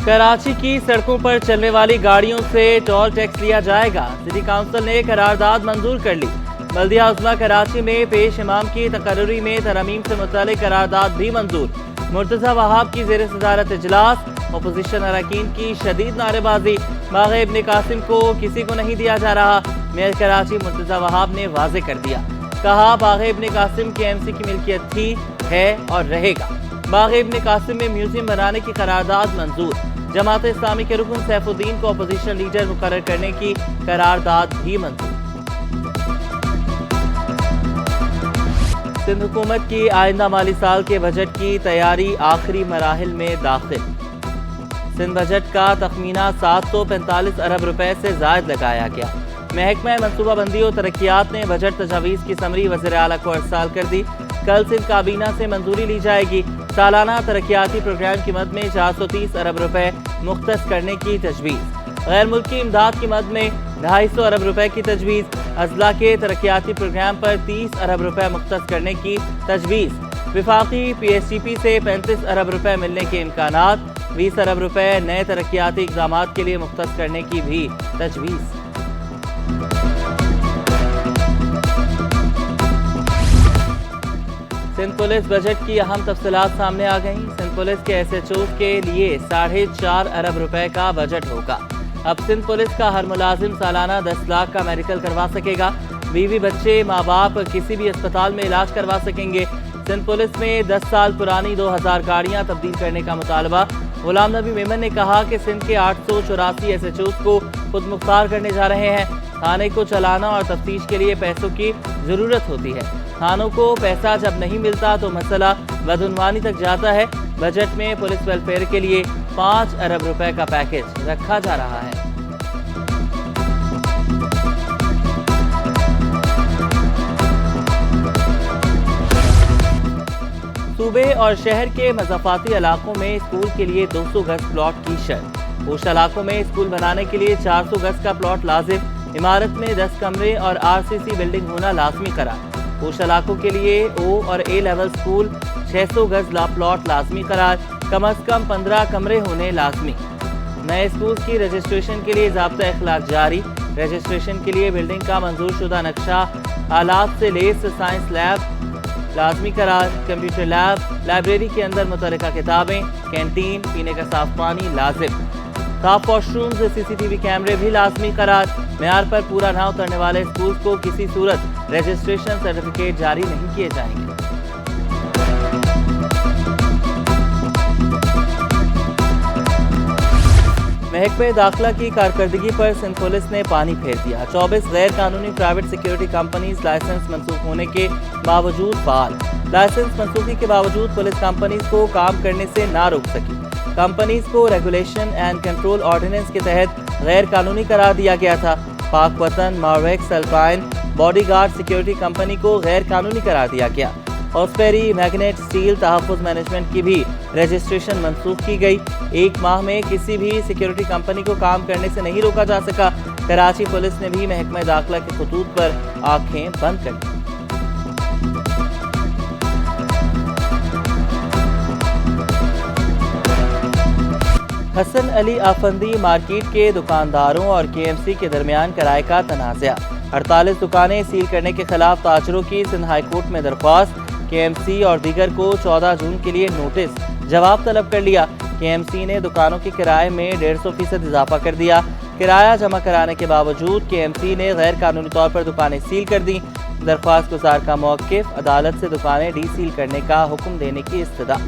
कराची की सड़कों पर चलने वाली गाड़ियों से टोल टैक्स लिया जाएगा। सिटी काउंसिल ने करारदाद मंजूर कर ली। बल्दिया उज़्मा कराची में पेश इमाम की तकर्री में तरमीम से मुतालिक करारदाद भी मंजूर। मुर्तज़ा वहाब की ज़ेर सदारत इजलास। अपोजिशन अरकान की शदीद नारेबाजी। बाग़ इब्न कासिम को किसी को नहीं दिया जा रहा। मेयर कराची मुर्तज़ा वहाब ने वाज़ेह कर दिया। कहा, बाग़ इब्न कासिम KMC की मिल्कियत थी, है और रहेगा। बाग़ इब्न कासिम में म्यूजियम बनाने की करारदाद मंजूर। जमात इस्लामी के रुकन सैफुद्दीन को अपोजिशन लीडर मुकर्रर करने की करारदाद भी मंजूर। सिंध हुकूमत की आइंदा माली साल के बजट की तैयारी आखिरी मराहिल में दाखिल। सिंध बजट का तखमीना 745 अरब रुपए से जायद लगाया गया। महकमा मनसूबाबंदी और तरक्यात ने बजट तजावीज़ की समरी वज़ीर आला को अरसाल कर दी। कल सिंध काबीना से मंजूरी ली जाएगी। सालाना तरक्याती प्रोग्राम की मद में 430 अरब रुपए मुख्तस करने की तजवीज़। गैर मुल्की इमदाद की मद में 250 अरब रुपए की तजवीज़। अजला के तरक्याती प्रोग्राम पर 30 अरब रुपए मुख्तस करने की तजवीज़। विफाकी PSTP से 35 अरब रुपए मिलने के इम्कानात। 20 अरब रुपए नए तरक्याती इक़दामात के लिए मुख्तस करने की भी तजवीज़। सिंध पुलिस बजट की अहम तफसीलात सामने आ गईं। सिंध पुलिस के SHOs के लिए 4.5 अरब रुपए का बजट होगा। अब सिंध पुलिस का हर मुलाजिम सालाना 10 लाख का मेडिकल करवा सकेगा। बीवी बच्चे माँ बाप किसी भी अस्पताल में इलाज करवा सकेंगे। सिंध पुलिस में 10 साल पुरानी 2000 गाड़ियाँ तब्दील करने का मुतालबा। गुलाम नबी मेमन ने कहा कि सिंध के 884 SHOs को खुद मुख्तार करने जा रहे हैं। थाने को चलाना और तफ्तीश के लिए पैसों की ज़रूरत होती है। थानों को पैसा जब नहीं मिलता तो मसला बदउनवानी तक जाता है। बजट में पुलिस वेलफेयर के लिए 5 अरब रुपए का पैकेज रखा जा रहा है। सूबे और शहर के मज़ाफ़ाती इलाकों में स्कूल के लिए 200 गज प्लॉट की शर्त। उस इलाकों में स्कूल बनाने के लिए 400 गज का प्लॉट लाजिम। इमारत में 10 कमरे और RCC बिल्डिंग होना लाजमी करार। उस इलाकों के लिए O और A लेवल स्कूल 600 गज प्लॉट लाजमी करार। कम अज कम 15 कमरे होने लाजमी। नए स्कूल की रजिस्ट्रेशन के लिए ज़ाब्ता इखलाक जारी। रजिस्ट्रेशन के लिए बिल्डिंग का मंजूर शुदा नक्शा, आलात से लेस साइंस लैब लाजमी करार। कंप्यूटर लैब, लाइब्रेरी के अंदर मुतल्लिका किताबें, कैंटीन, पीने का साफ पानी लाजिम। साफ वॉशरूम्स, CCTV कैमरे भी लाजमी करार। मेयार पर पूरा ना उतरने वाले स्कूल को किसी सूरत रजिस्ट्रेशन सर्टिफिकेट जारी नहीं किए जाएंगे। महकमे दाखिला की कारकर्दगी पर सिंध पुलिस ने पानी फेर दिया। 24 गैर कानूनी प्राइवेट सिक्योरिटी कंपनीज लाइसेंस मनसूख होने के बावजूद फाल। लाइसेंस मनसूखी के बावजूद पुलिस कंपनीज को काम करने से ना रोक सकी। कंपनीज को रेगुलेशन एंड कंट्रोल ऑर्डिनेंस के तहत गैर कानूनी करार दिया गया था। पाक वतन, मार्वेक्स, अल्पाइन, बॉडीगार्ड सिक्योरिटी कंपनी को गैर कानूनी करार दिया गया। ऑस्पेरी, मैग्नेट स्टील तहफ़्फ़ुज़ मैनेजमेंट की भी रजिस्ट्रेशन मनसूख की गई। 1 माह में किसी भी सिक्योरिटी कंपनी को काम करने से नहीं रोका जा सका। कराची पुलिस ने भी महकमा दाखिला के खतूत पर आंखें बंद कर दी। हसन अली आफंदी मार्केट के दुकानदारों और KMC के दरमियान किराए का तनाज़ा। 48 दुकानें सील करने के खिलाफ ताजरों की सिंध हाई कोर्ट में दरख्वास्त। KMC और दीगर को 14 जून के लिए नोटिस जवाब तलब कर लिया। KMC ने दुकानों के किराए में 150% इजाफा कर दिया। किराया जमा कराने के बावजूद KMC ने गैर कानूनी तौर पर दुकानें सील कर दी। दरख्वास्त गुजार का मौक़िफ़, अदालत से दुकानें डीसील करने का हुक्म देने की इस्तदा।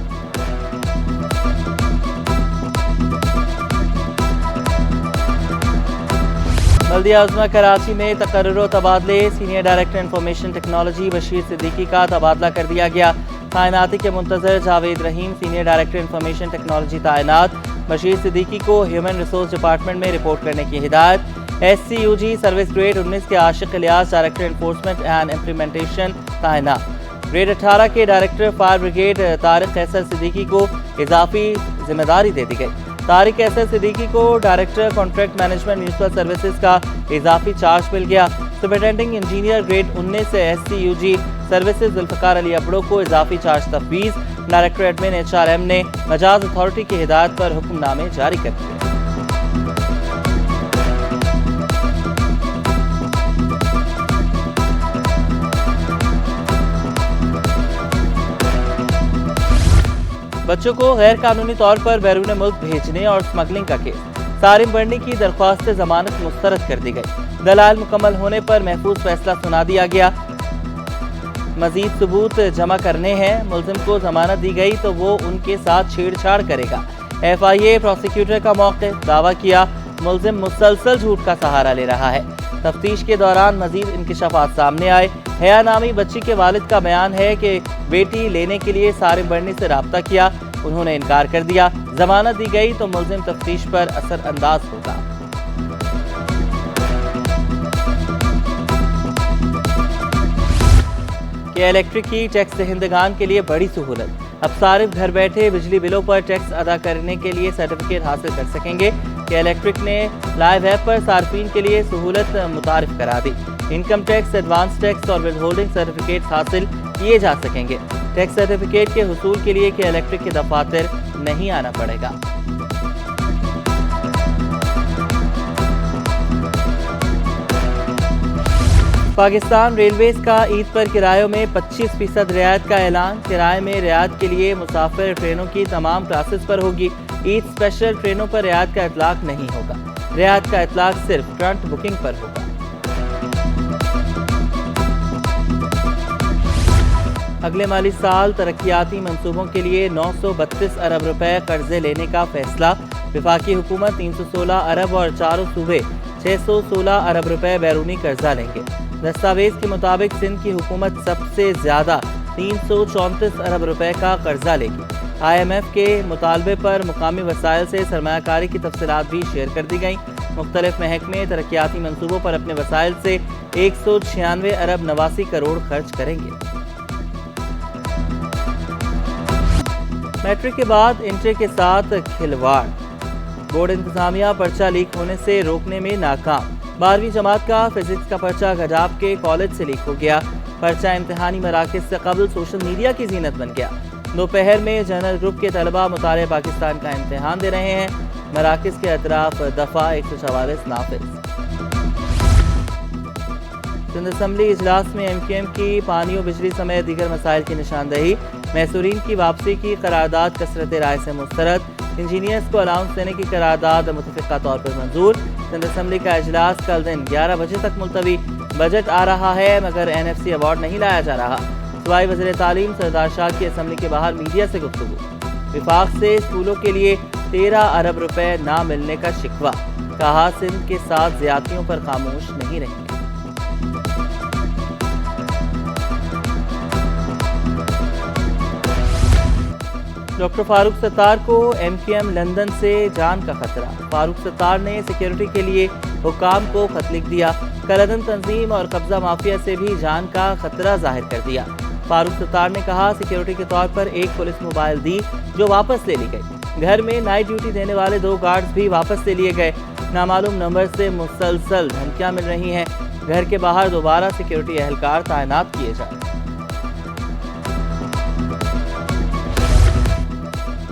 बल्दिया उज़्मा कराची में तकर्रुर व तबादले। Senior director information technology Bashir Siddiqui का तबादला कर दिया गया। तैनाती के मुंतज़र Javed Rahim senior director information technology तैनात। बशीर सिद्दीकी को ह्यूमन रिसोर्स डिपार्टमेंट में रिपोर्ट करने की हिदायत। SCUG सर्विस ग्रेड 19 के Ashiq Ilyas director enforcement and implementation तैनात। ग्रेड 18 के director fire brigade Tariq Qaiser Siddiqui को इजाफी जिम्मेदारी दे दी गई। तारिक कैसर सिद्दीकी को director contract management municipal services का इजाफी चार्ज मिल गया। सुपरिटेंडिंग इंजीनियर ग्रेड 19 से SCUG सर्विसेज जुल्फकार अली अबड़ो को इजाफी चार्ज तफवीज। डायरेक्टर एडमिन HRM ने मजाज अथॉरिटी की हिदायत पर हुक्मनामे जारी कर दिए। बच्चों को गैर कानूनी तौर पर बैरून मुल्क भेजने और स्मगलिंग का केस। सारिम बर्नी की दरख्वास्त जमानत मुस्तरद कर दी गई। दलाल मुकम्मल होने पर महफूज फैसला सुना दिया गया। मजीद सबूत जमा करने हैं। मुलजिम को जमानत दी गई तो वो उनके साथ छेड़छाड़ करेगा। FIA प्रोसिक्यूटर का मौक़िफ़, दावा किया मुलजिम मुसलसल झूठ का सहारा ले रहा है। तफ्तीश के दौरान मजीद इंकशाफात सामने आए। हया नामी बच्ची के वालिद का बयान है कि बेटी लेने के लिए सारिम बर्नी से राब्ता किया, उन्होंने इनकार कर दिया। जमानत दी गई तो मुलजिम तफ्तीश पर असर अंदाज होगा। के इलेक्ट्रिक की टैक्स दहिंदगान के लिए बड़ी सहूलत। अब सारिफ घर बैठे बिजली बिलों पर टैक्स अदा करने के लिए सर्टिफिकेट हासिल कर सकेंगे। के इलेक्ट्रिक ने लाइव ऐप पर सार्फिन के लिए सहूलत मुतारिफ करा दी। इनकम टैक्स, एडवांस टैक्स और विद होल्डिंग सर्टिफिकेट हासिल किए जा सकेंगे। टैक्स सर्टिफिकेट के हुसूल के लिए के इलेक्ट्रिक के दफातर नहीं आना पड़ेगा। पाकिस्तान रेलवेज का ईद पर किरायों में 25% रियायत का ऐलान। किराए में रियायत के लिए मुसाफिर ट्रेनों की तमाम क्लासेस पर होगी। ईद स्पेशल ट्रेनों पर रियायत का इतलाक नहीं होगा। रियायत का इतलाक सिर्फ फ्रंट बुकिंग पर होगा। अगले माली साल तरक्याती मंसूबों के लिए 932 अरब रुपए कर्जे लेने का फैसला। वफाकी हुकूमत 316 अरब और चारों सूबे 616 अरब रुपए बैरूनी कर्जा लेंगे। दस्तावेज के मुताबिक सिंध की हुकूमत सबसे ज्यादा 334 अरब रुपए का कर्जा लेगी। IMF के मुतालबे पर मुकामी वसाइल से सरमायाकारी की तफसीलात भी शेयर कर दी गई। मुख्तलिफ महकमे तरक्याती मंसूबों पर अपने वसाइल से 196 अरब 89 करोड़ खर्च करेंगे। मैट्रिक के बाद इंटर के साथ खिलवाड़। बोर्ड इंतजामिया पर्चा लीक होने से रोकने में नाकाम। 12वीं जमात का फिजिक्स का पर्चा गजाब के कॉलेज से लीक हो गया। पर्चा इम्तिहानी मराकज से कबल सोशल मीडिया की जीनत बन गया। दोपहर में जनरल ग्रुप के तलबा मुताले पाकिस्तान का इम्तिहान दे रहे हैं। मराकज के अतराफ दफा 144 नाफिज। सिंध असम्बली इजलास में MQM की पानी और बिजली समेत दीगर मसाइल की निशानदही। मैसूरीन की वापसी की करारदाद कसरत राय से मुस्तरद। इंजीनियर्स को अलाउंस देने की करारदाद मुतफ़िक़ा तौर पर मंजूर। सिंध असम्बली का इजलास कल दिन 11 बजे तक मुलतवी। बजट आ रहा है मगर NFC अवार्ड नहीं लाया जा रहा। सूबाई वज़ीर तालीम सरदार शाह की असम्बली के बाहर मीडिया से गुफ्तगू। विफाक से स्कूलों के लिए 13 अरब रुपए ना मिलने का शिकवा। कहा सिंध के साथ ज़्यादतियों पर खामोश नहीं रहेंगे। डॉक्टर फारूक सत्तार को MQM लंदन से जान का खतरा। फारूक सत्तार ने सिक्योरिटी के लिए हुकाम को खत लिख दिया। कलदन तंजीम और कब्जा माफिया से भी जान का खतरा जाहिर कर दिया। फारूक सत्तार ने कहा सिक्योरिटी के तौर पर एक पुलिस मोबाइल दी जो वापस ले ली गई। घर में नाइट ड्यूटी देने वाले 2 गार्ड्स भी वापस ले लिए गए। नामालूम नंबर से मुसलसल धमकियां मिल रही हैं। घर के बाहर दोबारा सिक्योरिटी एहलकार तैनात किए जाए।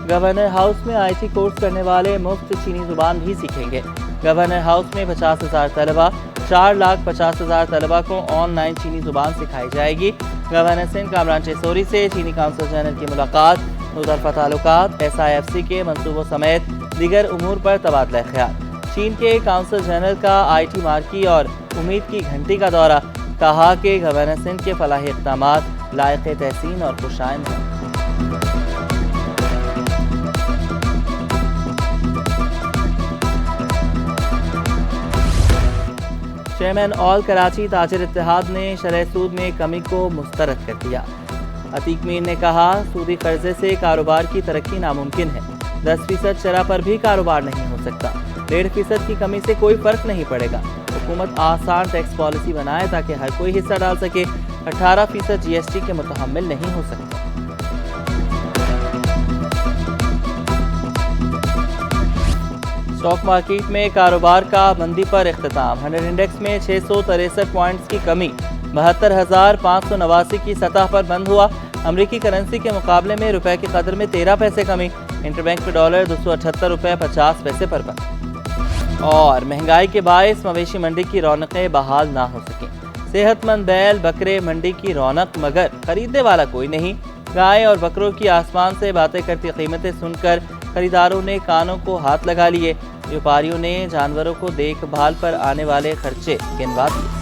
गवर्नर हाउस में IT कोर्स करने वाले मुफ्त चीनी जुबान भी सीखेंगे। गवर्नर हाउस में 50,000 तलबा, 4,50,000 तलबा को ऑनलाइन चीनी जुबान सिखाई जाएगी। गवर्नर सिंध कामरान चेसोरी से चीनी काउंसिल जनरल की मुलाकात। मुतअल्लिक़ ताल्लुकात, SIFC के मंसूबों समेत दीगर उमूर पर तबादला ख्याल। चीन के काउंसिल जनरल का IT मार्की और उम्मीद की घंटी का दौरा। कहा कि गवर्नर सिंध के फलाही इक़दामात लायक़ तहसीन और खुशाइंद हैं। चेयरमैन ऑल कराची ताजिर इत्तेहाद ने शरह सूद में कमी को मुस्तरद कर दिया। अतीक मीर ने कहा सूदी कर्जे से कारोबार की तरक्की नामुमकिन है। 10% शरह पर भी कारोबार नहीं हो सकता। 1.5% की कमी से कोई फर्क नहीं पड़ेगा। हुकूमत आसान टैक्स पॉलिसी बनाए ताकि हर कोई हिस्सा डाल सके। 18% GST के मुतहम्मिल नहीं हो सकता। स्टॉक मार्केट में कारोबार का मंदी पर इख्तिताम। 100 इंडेक्स में 663 पॉइंट्स की कमी। 72,589 की सतह पर बंद हुआ। अमरीकी करेंसी के मुकाबले में रुपए की कदर में 13 पैसे कमी। इंटरबैंक पे डॉलर 278 रुपए 50 पैसे पर बंद। और महंगाई के बायस मवेशी मंडी की रौनकें बहाल ना हो सकें। सेहतमंद बैल बकरे मंडी की रौनक, मगर खरीदने वाला कोई नहीं। गाय और बकरों की आसमान से बातें करती कीमतें सुनकर खरीदारों ने कानों को हाथ लगा लिए। व्यापारियों ने जानवरों को देखभाल पर आने वाले खर्चे गिनवा दिए।